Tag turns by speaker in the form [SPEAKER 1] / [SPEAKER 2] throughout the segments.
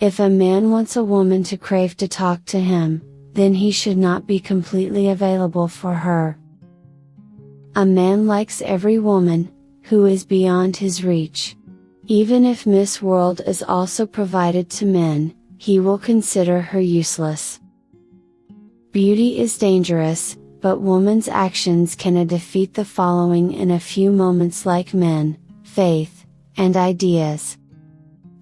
[SPEAKER 1] If a man wants a woman to crave to talk to him, then he should not be completely available for her. A man likes every woman, who is beyond his reach. Even if Miss World is also provided to men, he will consider her useless. Beauty is dangerous, but woman's actions can defeat the following in a few moments, like men, faith, and ideas.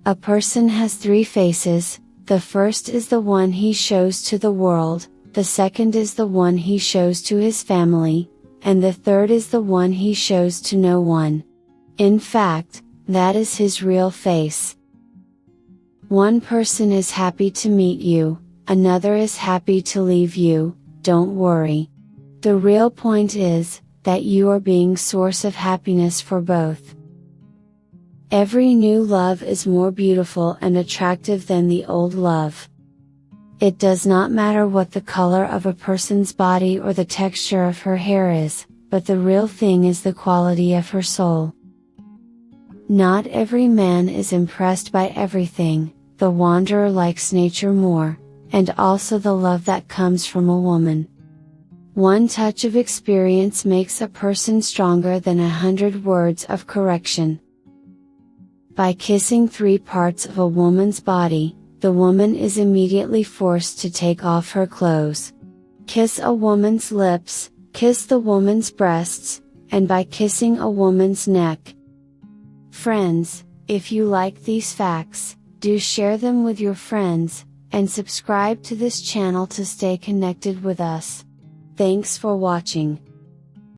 [SPEAKER 1] A person has three faces: the first is the one he shows to the world, the second is the one he shows to his family, and the third is the one he shows to no one. In fact, that is his real face. One person is happy to meet you, another is happy to leave you. Don't worry. The real point is, that you are being source of happiness for both. Every new love is more beautiful and attractive than the old love. It does not matter what the color of a person's body or the texture of her hair is, but the real thing is the quality of her soul. Not every man is impressed by everything. The wanderer likes nature more, and also the love that comes from a woman. One touch of experience makes a person stronger than 100 words of correction. By kissing 3 parts of a woman's body, the woman is immediately forced to take off her clothes. Kiss a woman's lips, kiss the woman's breasts, and by kissing a woman's neck. Friends, if you like these facts, do share them with your friends, and subscribe to this channel to stay connected with us. Thanks for watching.